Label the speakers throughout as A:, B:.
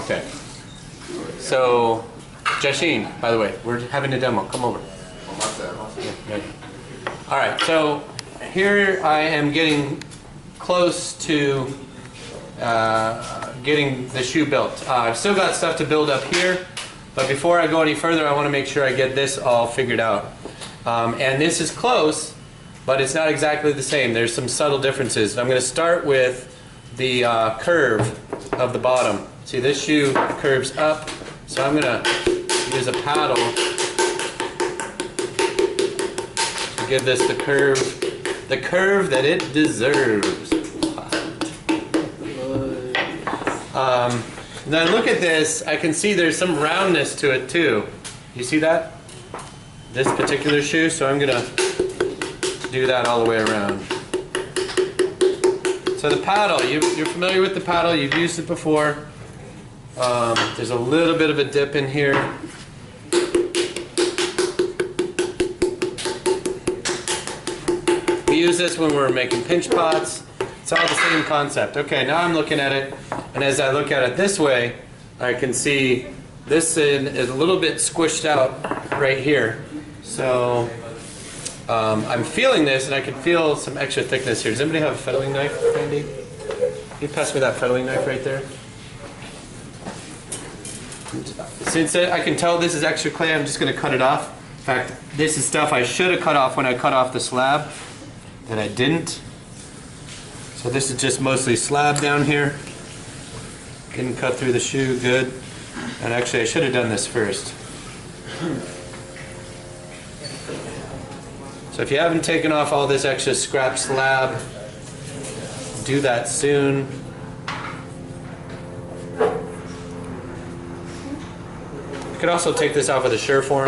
A: Okay. So, Jasheen, by the way, we're having a demo. Come over. Yeah. All right. So here I am getting close to getting the shoe built. I've still got stuff to build up here, but before I go any further, I want to make sure I get this all figured out. And this is close, but it's not exactly the same. There's some subtle differences. I'm going to start with the curve of the bottom. See, this shoe curves up, so I'm going to use a paddle to give this the curve that it deserves. Now look at this, I can see there's some roundness to it too. You see that? This particular shoe, so I'm gonna do that all the way around. So the paddle, you're familiar with the paddle, you've used it before. There's a little bit of a dip in here. We use this when we're making pinch pots. It's all the same concept. Okay, now I'm looking at it, and as I look at it this way, I can see this is a little bit squished out right here. So I'm feeling this, and I can feel some extra thickness here. Does anybody have a fettling knife, Andy? Can you pass me that fettling knife right there? Since I can tell this is extra clay, I'm just going to cut it off. In fact, this is stuff I should have cut off when I cut off the slab that I didn't. So this is just mostly slab down here. Didn't cut through the shoe, good. And actually I should have done this first. So if you haven't taken off all this extra scrap slab, do that soon. You could also take this off with a Sureform,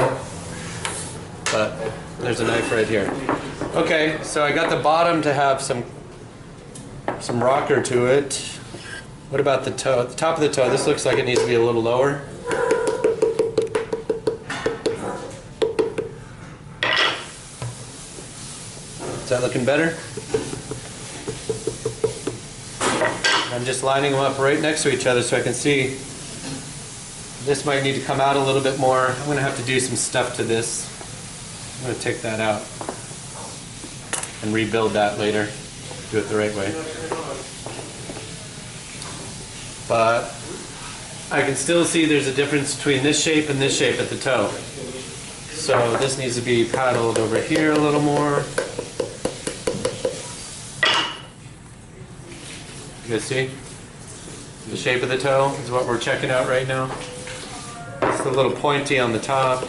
A: but there's a knife right here. Okay, so I got the bottom to have some rocker to it. What about the toe? At the top of the toe, this looks like it needs to be a little lower. Is that looking better? I'm just lining them up right next to each other so I can see. This might need to come out a little bit more. I'm going to have to do some stuff to this. I'm going to take that out and rebuild that later. Do it the right way. But I can still see there's a difference between this shape and this shape at the toe. So this needs to be paddled over here a little more. You guys see? The shape of the toe is what we're checking out right now. It's a little pointy on the top.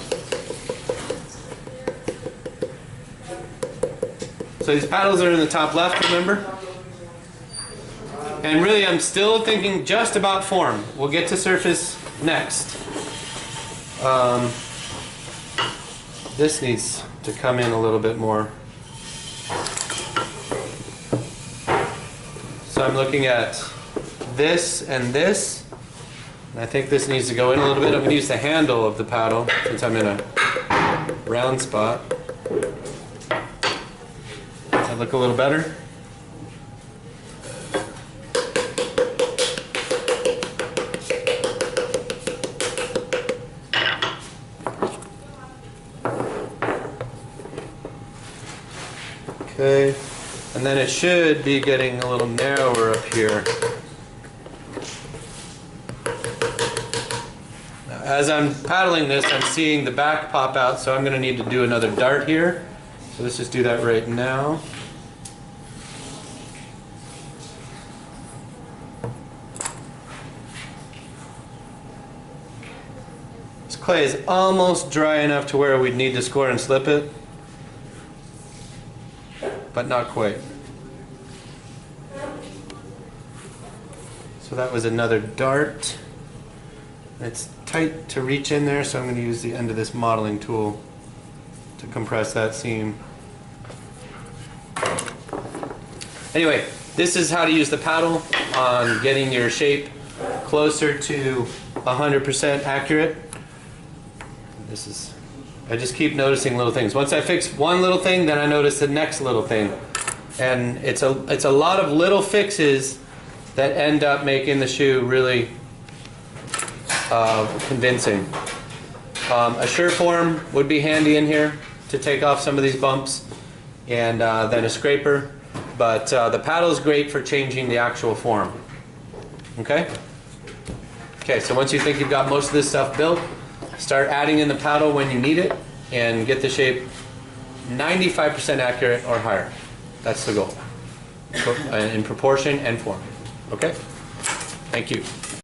A: So these paddles are in the top left, remember? And really I'm still thinking just about form. We'll get to surface next. This needs to come in a little bit more. So I'm looking at this and this. And I think this needs to go in a little bit. I'm going to use the handle of the paddle since I'm in a round spot. Does that look a little better? Okay, and then it should be getting a little narrower up here. Now, as I'm paddling this, I'm seeing the back pop out, so I'm going to need to do another dart here. So let's just do that right now. This clay is almost dry enough to where we'd need to score and slip it, but not quite. So that was another dart. It's tight to reach in there, so I'm going to use the end of this modeling tool to compress that seam. Anyway, this is how to use the paddle on getting your shape closer to 100% accurate. This is, I just keep noticing little things. Once I fix one little thing, then I notice the next little thing. And it's a lot of little fixes that end up making the shoe really convincing. A sure form would be handy in here to take off some of these bumps, and then a scraper. But the paddle is great for changing the actual form. Okay? Okay, so once you think you've got most of this stuff built, start adding in the paddle when you need it and get the shape 95% accurate or higher. That's the goal. In proportion and form. Okay? Thank you.